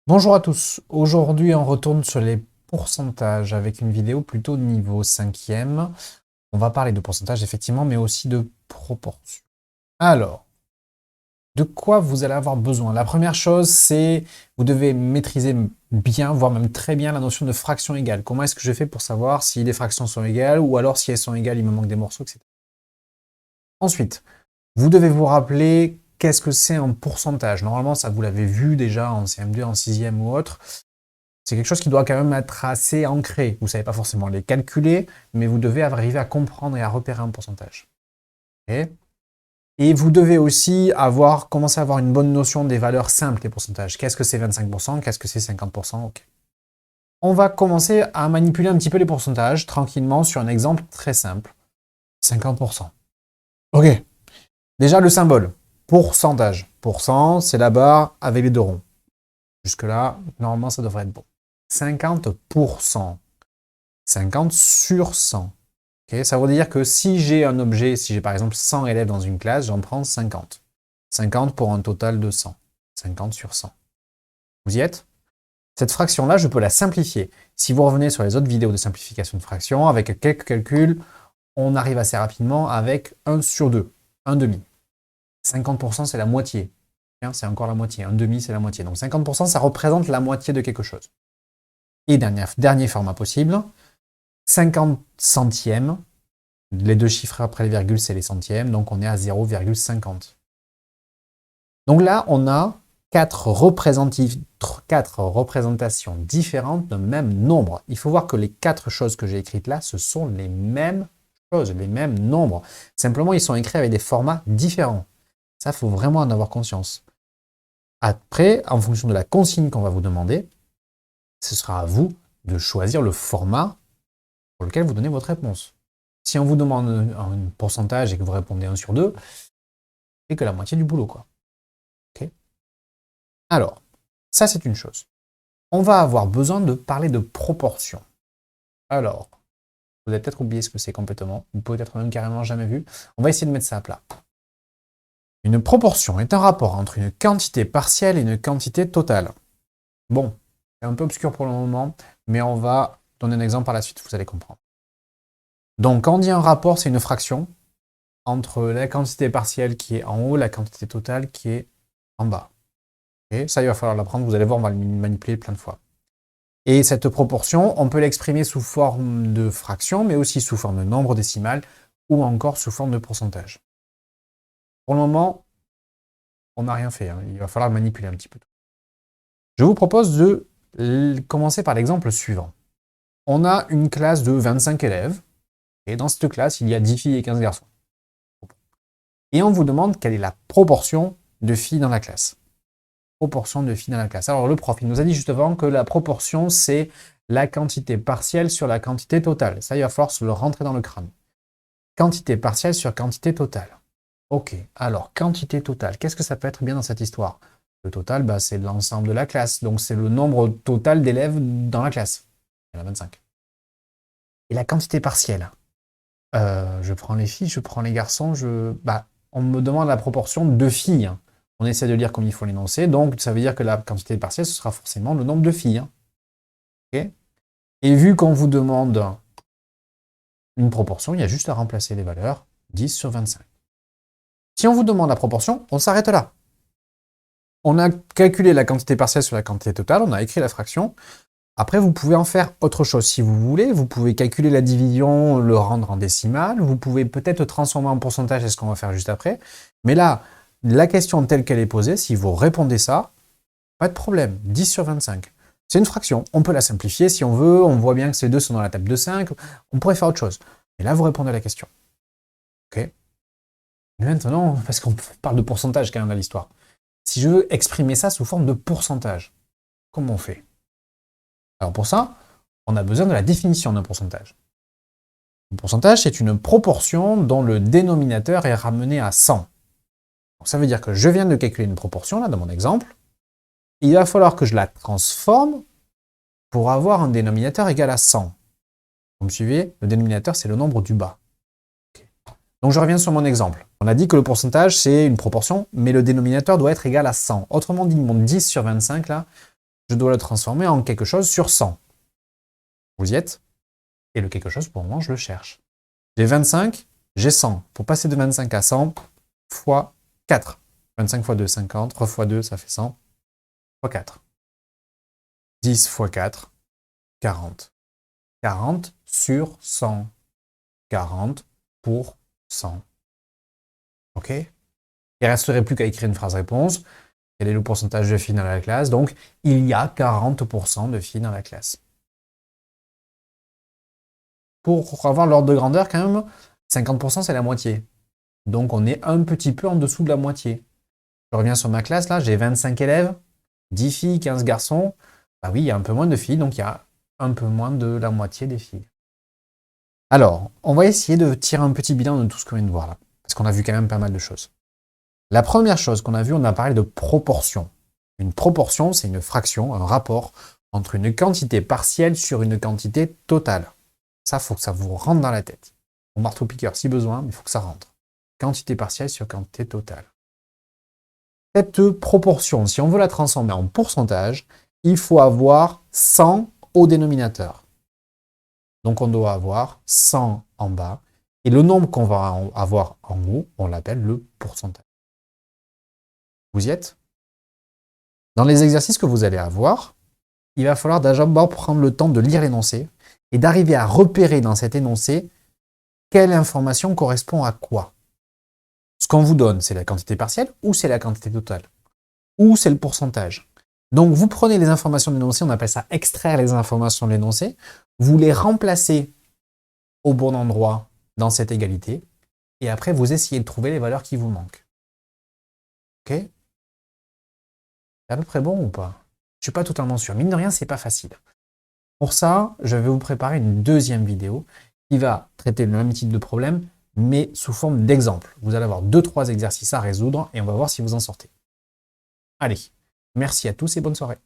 Bonjour à tous, aujourd'hui on retourne sur les pourcentages avec une vidéo plutôt niveau 5e. On va parler de pourcentage effectivement, mais aussi de proportion. Alors, de quoi vous allez avoir besoin? La première chose, c'est vous devez maîtriser bien, voire même très bien la notion de fraction égale. Comment est-ce que je fais pour savoir si les fractions sont égales ou alors si elles sont égales, il me manque des morceaux, etc. Ensuite, vous devez vous rappeler qu'est-ce que c'est un pourcentage. Normalement, ça vous l'avez vu déjà en CM2, en 6e ou autre. C'est quelque chose qui doit quand même être assez ancré. Vous ne savez pas forcément les calculer, mais vous devez arriver à comprendre et à repérer un pourcentage. Okay. Et vous devez aussi commencer à avoir une bonne notion des valeurs simples des pourcentages. Qu'est-ce que c'est 25%? Qu'est-ce que c'est 50%? Okay. On va commencer à manipuler un petit peu les pourcentages tranquillement sur un exemple très simple. 50%. Ok. Déjà le symbole. Pourcentage. Pourcent, c'est la barre avec les deux ronds. Jusque-là, normalement, ça devrait être bon. 50%. 50 sur 100. Okay, ça veut dire que si j'ai un objet, si j'ai par exemple 100 élèves dans une classe, j'en prends 50. 50 pour un total de 100. 50 sur 100. Vous y êtes? Cette fraction-là, je peux la simplifier. Si vous revenez sur les autres vidéos de simplification de fractions, avec quelques calculs, on arrive assez rapidement avec 1 sur 2, 1 demi. 50%, c'est la moitié. C'est encore la moitié. 1 demi, c'est la moitié. Donc 50%, ça représente la moitié de quelque chose. Et dernier format possible, 50 centièmes. Les deux chiffres après les virgules, c'est les centièmes, donc on est à 0,50. Donc là, on a quatre représentations différentes d'un même nombre. Il faut voir que les quatre choses que j'ai écrites là, ce sont les mêmes choses, les mêmes nombres. Simplement, ils sont écrits avec des formats différents. Ça, il faut vraiment en avoir conscience. Après, en fonction de la consigne qu'on va vous demander, ce sera à vous de choisir le format pour lequel vous donnez votre réponse. Si on vous demande un pourcentage et que vous répondez 1 sur 2, c'est que la moitié du boulot, quoi. Okay. Alors, ça c'est une chose. On va avoir besoin de parler de proportion. Alors, vous avez peut-être oublié ce que c'est complètement, ou peut-être même carrément jamais vu. On va essayer de mettre ça à plat. Une proportion est un rapport entre une quantité partielle et une quantité totale. Bon, c'est un peu obscur pour le moment, mais on va donner un exemple par la suite, vous allez comprendre. Donc, quand on dit un rapport, c'est une fraction entre la quantité partielle qui est en haut et la quantité totale qui est en bas. Okay, ça, il va falloir l'apprendre, vous allez voir, on va le manipuler plein de fois. Et cette proportion, on peut l'exprimer sous forme de fraction, mais aussi sous forme de nombre décimal, ou encore sous forme de pourcentage. Pour le moment, on n'a rien fait, hein. Il va falloir manipuler un petit peu. Je vous propose de commencer par l'exemple suivant. On a une classe de 25 élèves, et dans cette classe, il y a 10 filles et 15 garçons. Et on vous demande quelle est la proportion de filles dans la classe. Proportion de filles dans la classe. Alors le prof, il nous a dit justement que la proportion, c'est la quantité partielle sur la quantité totale. Ça, il va falloir se le rentrer dans le crâne. Quantité partielle sur quantité totale. Ok, alors quantité totale, qu'est-ce que ça peut être bien dans cette histoire? Le total, bah, c'est l'ensemble de la classe, donc c'est le nombre total d'élèves dans la classe. Il y en a 25. Et la quantité partielle, je prends les filles, je prends les garçons, on me demande la proportion de filles. On essaie de lire comme il faut l'énoncer, donc ça veut dire que la quantité partielle, ce sera forcément le nombre de filles. Okay. Et vu qu'on vous demande une proportion, il y a juste à remplacer les valeurs 10 sur 25. Si on vous demande la proportion, on s'arrête là. On a calculé la quantité partielle sur la quantité totale, on a écrit la fraction. Après, vous pouvez en faire autre chose si vous voulez. Vous pouvez calculer la division, le rendre en décimale. Vous pouvez peut-être transformer en pourcentage, c'est ce qu'on va faire juste après. Mais là, la question telle qu'elle est posée, si vous répondez ça, pas de problème, 10 sur 25. C'est une fraction, on peut la simplifier si on veut, on voit bien que ces deux sont dans la table de 5, on pourrait faire autre chose. Mais là, vous répondez à la question. Ok. Mais maintenant, parce qu'on parle de pourcentage quand même dans l'histoire, si je veux exprimer ça sous forme de pourcentage, comment on fait? Alors pour ça, on a besoin de la définition d'un pourcentage. Un pourcentage, c'est une proportion dont le dénominateur est ramené à 100. Donc ça veut dire que je viens de calculer une proportion, là, dans mon exemple. Il va falloir que je la transforme pour avoir un dénominateur égal à 100. Vous me suivez? Le dénominateur, c'est le nombre du bas. Okay. Donc je reviens sur mon exemple. On a dit que le pourcentage, c'est une proportion, mais le dénominateur doit être égal à 100. Autrement dit, mon 10 sur 25, là, je dois le transformer en quelque chose sur 100. Vous y êtes? Et le quelque chose, pour le moment, je le cherche. J'ai 25, j'ai 100. Pour passer de 25 à 100, fois 4. 25 fois 2, 50. 3 fois 2, ça fait 100. Fois 4. 10 fois 4, 40. 40 sur 100. 40 pour 100. OK? Il ne resterait plus qu'à écrire une phrase réponse. Quel est le pourcentage de filles dans la classe? Donc, il y a 40% de filles dans la classe. Pour avoir l'ordre de grandeur, quand même, 50% c'est la moitié. Donc, on est un petit peu en dessous de la moitié. Je reviens sur ma classe, là, j'ai 25 élèves, 10 filles, 15 garçons. Bah oui, il y a un peu moins de filles, donc il y a un peu moins de la moitié des filles. Alors, on va essayer de tirer un petit bilan de tout ce qu'on vient de voir là, parce qu'on a vu quand même pas mal de choses. La première chose qu'on a vue, on a parlé de proportion. Une proportion, c'est une fraction, un rapport entre une quantité partielle sur une quantité totale. Ça, il faut que ça vous rentre dans la tête. Au marteau-piqueur si besoin, mais il faut que ça rentre. Quantité partielle sur quantité totale. Cette proportion, si on veut la transformer en pourcentage, il faut avoir 100 au dénominateur. Donc on doit avoir 100 en bas, et le nombre qu'on va avoir en haut, on l'appelle le pourcentage. Vous y êtes? Dans les exercices que vous allez avoir, il va falloir d'abord prendre le temps de lire l'énoncé et d'arriver à repérer dans cet énoncé quelle information correspond à quoi. Ce qu'on vous donne, c'est la quantité partielle ou c'est la quantité totale ou c'est le pourcentage. Donc vous prenez les informations de l'énoncé, on appelle ça extraire les informations de l'énoncé, vous les remplacez au bon endroit dans cette égalité et après vous essayez de trouver les valeurs qui vous manquent. Ok? C'est à peu près bon ou pas? Je ne suis pas totalement sûr. Mine de rien, c'est pas facile. Pour ça, je vais vous préparer une deuxième vidéo qui va traiter le même type de problème, mais sous forme d'exemple. Vous allez avoir 2-3 exercices à résoudre et on va voir si vous en sortez. Allez, merci à tous et bonne soirée.